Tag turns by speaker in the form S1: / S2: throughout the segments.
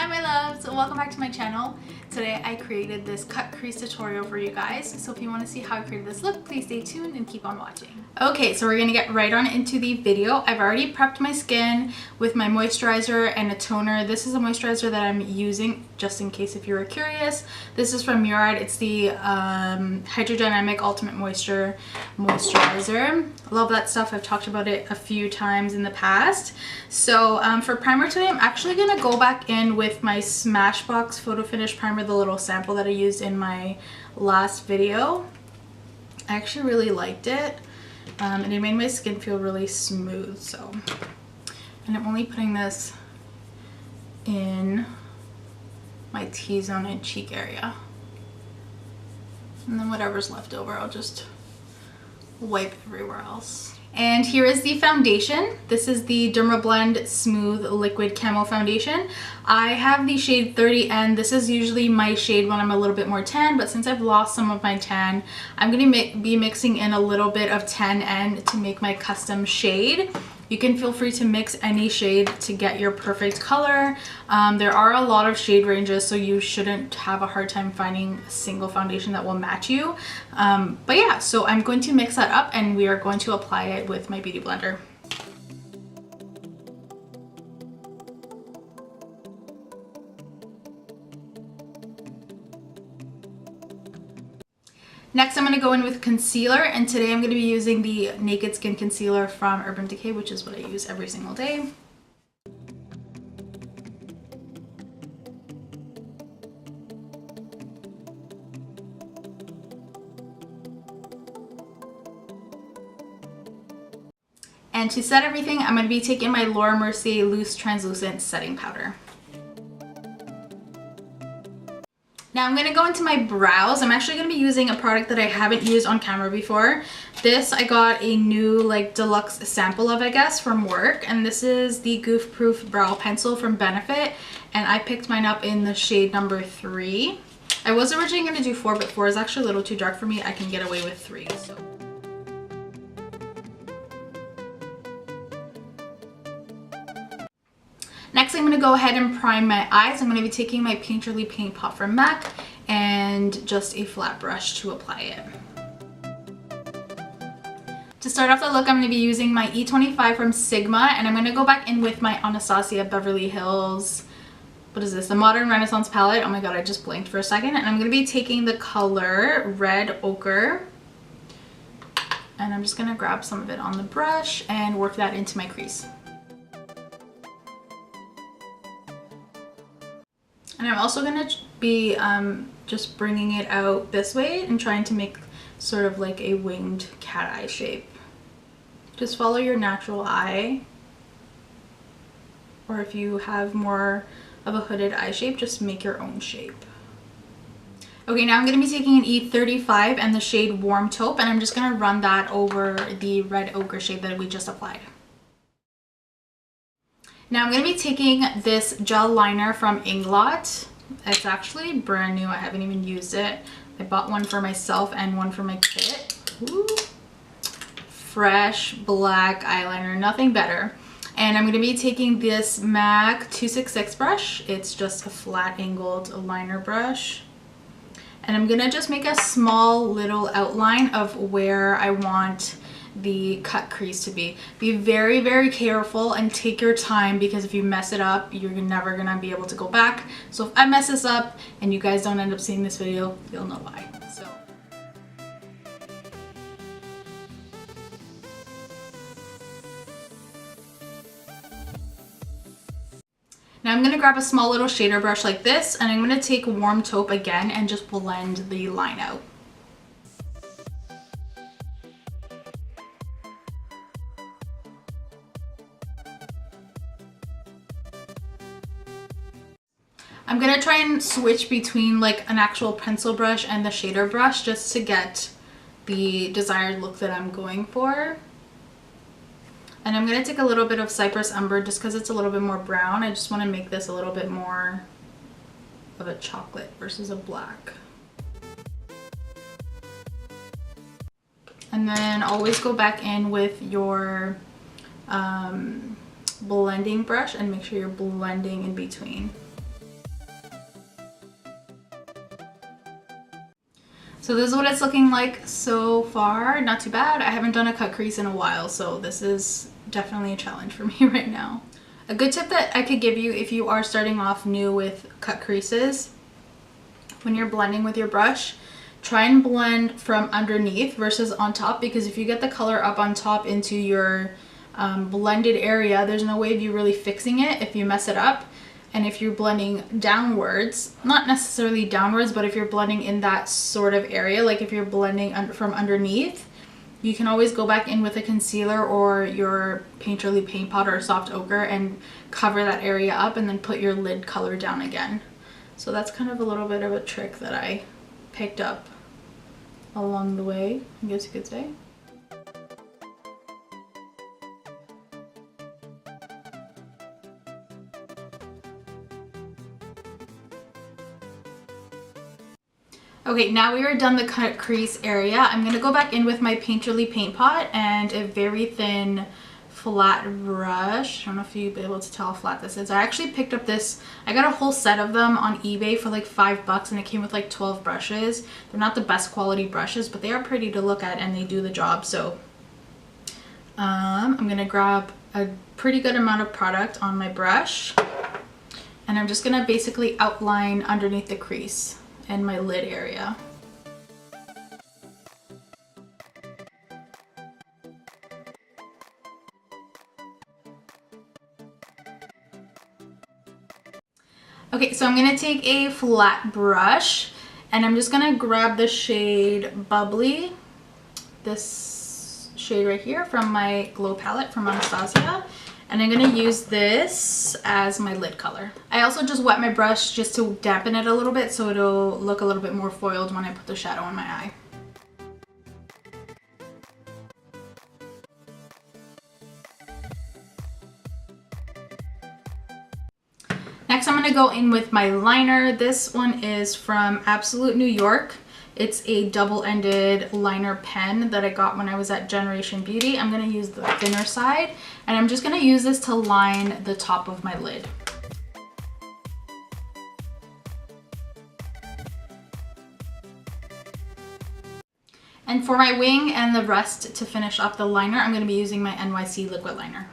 S1: Hi my loves, welcome back to my channel. Today I created this cut crease tutorial for you guys, so if you want to see how I created this look, please stay tuned and keep on watching. Okay, so we're gonna get right on into the video. I've already prepped my skin with my moisturizer and a toner. This is a moisturizer that I'm using just in case if you were curious. This is from Murad. It's the Hydrodynamic Ultimate Moisture Moisturizer. Love that stuff. I've talked about it a few times in the past. So for primer today, I'm actually gonna go back in with my Smashbox Photo Finish Primer, the little sample that I used in my last video. I actually really liked it. And it made my skin feel really smooth, so. And I'm only putting this in my T-zone and cheek area. And then whatever's left over, I'll just wipe everywhere else. And here is the foundation. This is the Dermablend Smooth Liquid Camo Foundation. I have the shade 30N. This is usually my shade when I'm a little bit more tan, but since I've lost some of my tan, I'm going to be mixing in a little bit of 10N to make my custom shade. You can feel free to mix any shade to get your perfect color. There are a lot of shade ranges, so you shouldn't have a hard time finding a single foundation that will match you. But yeah, so I'm going to mix that up and we are going to apply it with my beauty blender. Next, I'm going to go in with concealer, and today I'm going to be using the Naked Skin Concealer from Urban Decay, which is what I use every single day. And to set everything, I'm going to be taking my Laura Mercier Loose Translucent Setting Powder. Now I'm going to go into my brows. I'm actually going to be using a product that I haven't used on camera before. This I got a new like deluxe sample of, I guess, from work. And this is the Goof Proof Brow Pencil from Benefit. And I picked mine up in the shade number 3. I was originally going to do 4, but 4 is actually a little too dark for me. I can get away with 3. So. Next, I'm going to go ahead and prime my eyes. I'm going to be taking my Painterly Paint Pot from MAC and just a flat brush to apply it. To start off the look, I'm going to be using my E25 from Sigma, and I'm going to go back in with my Anastasia Beverly Hills, what is this, the Modern Renaissance palette. Oh my god, I just blinked for a second. And I'm going to be taking the color Red Ochre, and I'm just going to grab some of it on the brush and work that into my crease. And I'm also going to be just bringing it out this way and trying to make sort of like a winged cat eye shape. Just follow your natural eye. Or if you have more of a hooded eye shape, just make your own shape. Okay, now I'm going to be taking an E35 and the shade Warm Taupe, and I'm just going to run that over the Red Ochre shade that we just applied. Now I'm going to be taking this gel liner from Inglot. It's actually brand new. I haven't even used it. I bought one for myself and one for my kit. Ooh. Fresh black eyeliner, nothing better. And I'm going to be taking this MAC 266 brush. It's just a flat angled liner brush. And I'm going to just make a small little outline of where I want the cut crease to be. Be very, very careful and take your time, because if you mess it up, you're never gonna be able to go back. So if I mess this up and you guys don't end up seeing this video, you'll know why. So now I'm gonna grab a small little shader brush like this, and I'm gonna take Warm Taupe again and just blend the line out. I'm going to try and switch between like an actual pencil brush and the shader brush just to get the desired look that I'm going for. And I'm going to take a little bit of Cypress Umber just because it's a little bit more brown. I just want to make this a little bit more of a chocolate versus a black. And then always go back in with your blending brush and make sure you're blending in between. So this is what it's looking like so far. Not too bad. I haven't done a cut crease in a while, so this is definitely a challenge for me right now. A good tip that I could give you if you are starting off new with cut creases, when you're blending with your brush, try and blend from underneath versus on top, because if you get the color up on top into your blended area, there's no way of you really fixing it if you mess it up. And if you're blending downwards, not necessarily downwards, but if you're blending in that sort of area, like if you're blending from underneath, you can always go back in with a concealer or your painterly paint pot or a soft ochre and cover that area up and then put your lid color down again. So that's kind of a little bit of a trick that I picked up along the way, I guess you could say. Okay, now we are done the cut crease area. I'm going to go back in with my painterly paint pot and a very thin flat brush. I don't know if you'll be able to tell how flat this is. I actually picked up this, I got a whole set of them on eBay for like $5 and it came with like 12 brushes. They're not the best quality brushes, but they are pretty to look at and they do the job. So I'm going to grab a pretty good amount of product on my brush and I'm just going to basically outline underneath the crease and my lid area. Okay, so I'm gonna take a flat brush and I'm just gonna grab the shade Bubbly, this shade right here from my Glow palette from Anastasia. And I'm going to use this as my lid color. I also just wet my brush just to dampen it a little bit so it'll look a little bit more foiled when I put the shadow on my eye. Next I'm going to go in with my liner. This one is from Absolute New York. It's a double-ended liner pen that I got when I was at Generation Beauty. I'm going to use the thinner side and I'm just going to use this to line the top of my lid. And for my wing and the rest to finish off the liner, I'm going to be using my NYC liquid liner.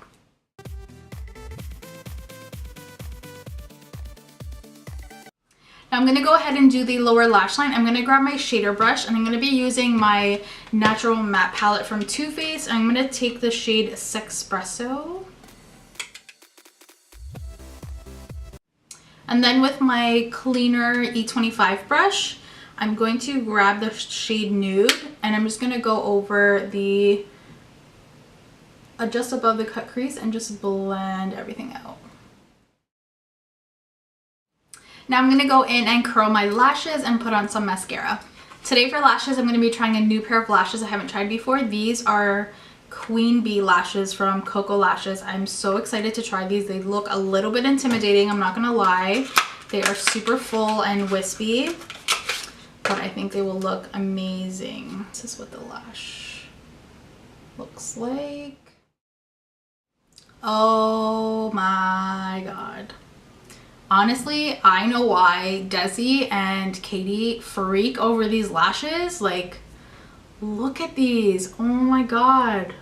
S1: Now I'm going to go ahead and do the lower lash line. I'm going to grab my shader brush and I'm going to be using my Natural Matte palette from Too Faced. I'm going to take the shade Sexpresso. And then with my cleaner E25 brush, I'm going to grab the shade Nude and I'm just going to go over the, just above the cut crease and just blend everything out. Now I'm going to go in and curl my lashes and put on some mascara. Today for lashes, I'm going to be trying a new pair of lashes I haven't tried before. These are Queen Bee lashes from Coco Lashes. I'm so excited to try these. They look a little bit intimidating, I'm not going to lie. They are super full and wispy, but I think they will look amazing. This is what the lash looks like. Oh my god. Honestly, I know why Desi and Katie freak over these lashes. Like, look at these. Oh my god.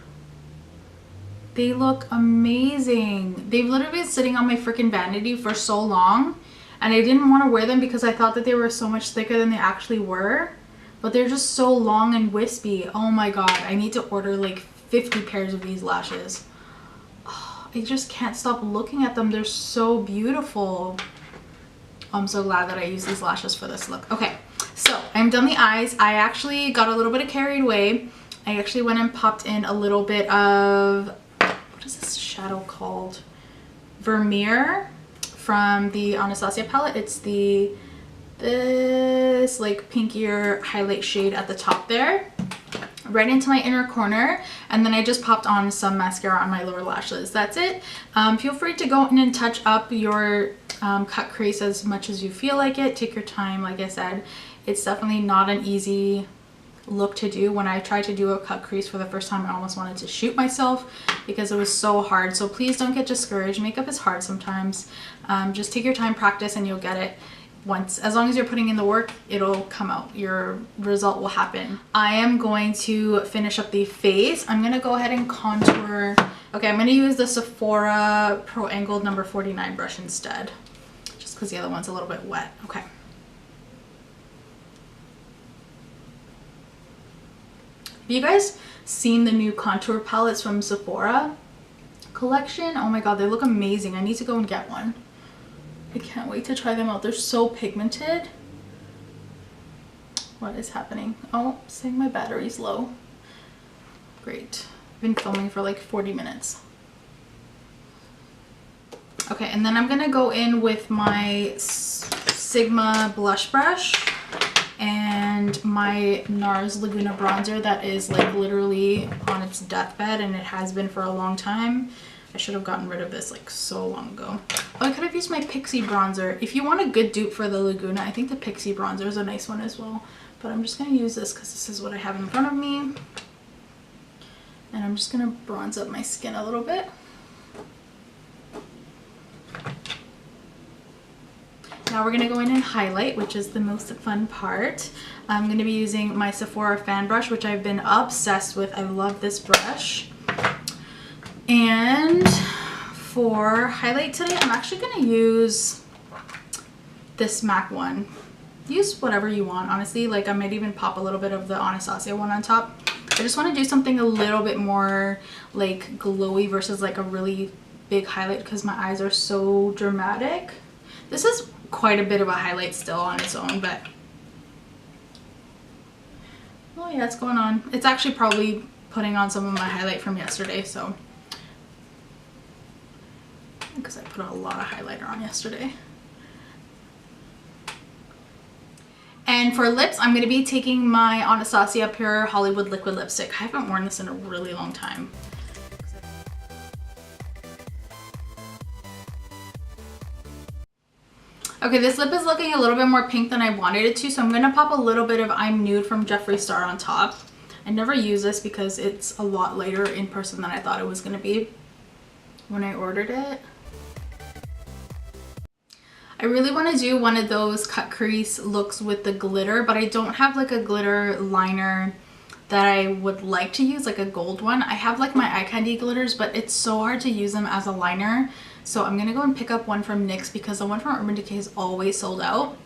S1: They look amazing. They've literally been sitting on my freaking vanity for so long. And I didn't want to wear them because I thought that they were so much thicker than they actually were. But they're just so long and wispy. Oh my god. I need to order like 50 pairs of these lashes. I just can't stop looking at them. They're so beautiful. I'm so glad that I used these lashes for this look. Okay, so I'm done the eyes. I actually got a little bit carried away. I actually went and popped in a little bit of, what is this shadow called? Vermeer from the Anastasia palette. It's this like pinkier highlight shade at the top there, right into my inner corner, and then I just popped on some mascara on my lower lashes. That's it. Feel free to go in and touch up your cut crease as much as you feel like it. Take your time. Like I said, it's definitely not an easy look to do. When I tried to do a cut crease for the first time, I almost wanted to shoot myself because it was so hard. So please don't get discouraged. Makeup is hard sometimes. Just take your time, practice, and you'll get it. once, as long as you're putting in the work, it'll come out. Your result will happen. I am going to finish up the face. I'm gonna go ahead and contour. Okay, I'm gonna use the Sephora Pro Angled number 49 brush instead, just because the other one's a little bit wet. Okay. Have you guys seen the new contour palettes from Sephora collection? Oh my god, they look amazing. I need to go and get one. I can't wait to try them out. They're so pigmented. What is happening? Oh, saying my battery's low. Great. I've been filming for like 40 minutes. Okay, and then I'm gonna go in with my Sigma blush brush and my NARS Laguna bronzer that is like literally on its deathbed, and it has been for a long time. I should have gotten rid of this like so long ago. Oh, I could have used my Pixie bronzer. If you want a good dupe for the Laguna, I think the Pixie bronzer is a nice one as well. But I'm just going to use this because this is what I have in front of me. And I'm just going to bronze up my skin a little bit. Now we're going to go in and highlight, which is the most fun part. I'm going to be using my Sephora fan brush, which I've been obsessed with. I love this brush. And for highlight today, I'm actually going to use this MAC one. Use whatever you want, honestly. Like, I might even pop a little bit of the Anastasia one on top. I just want to do something a little bit more like glowy versus like a really big highlight because my eyes are so dramatic. This is quite a bit of a highlight still on its own, but oh yeah, it's going on. It's actually probably putting on some of my highlight from yesterday, so because I put a lot of highlighter on yesterday. And for lips, I'm going to be taking my Anastasia Pure Hollywood Liquid Lipstick. I haven't worn this in a really long time. Okay, this lip is looking a little bit more pink than I wanted it to, so I'm going to pop a little bit of I'm Nude from Jeffree Star on top. I never use this because it's a lot lighter in person than I thought it was going to be when I ordered it. I really want to do one of those cut crease looks with the glitter, but I don't have like a glitter liner that I would like to use, like a gold one. I have like my eye candy glitters, but it's so hard to use them as a liner. So I'm going to go and pick up one from NYX because the one from Urban Decay is always sold out.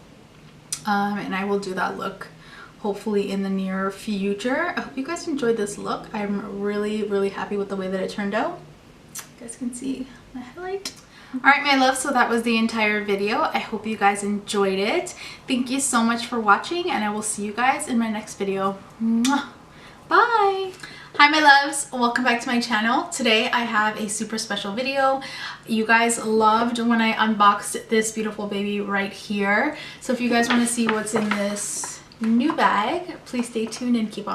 S1: And I will do that look hopefully in the near future. I hope you guys enjoyed this look. I'm really, really happy with the way that it turned out. You guys can see my highlight. Alright my loves, so that was the entire video. I hope you guys enjoyed it. Thank you so much for watching, and I will see you guys in my next video. Mwah! Bye! Hi my loves, welcome back to my channel. Today I have a super special video. You guys loved when I unboxed this beautiful baby right here. So if you guys want to see what's in this new bag, please stay tuned and keep on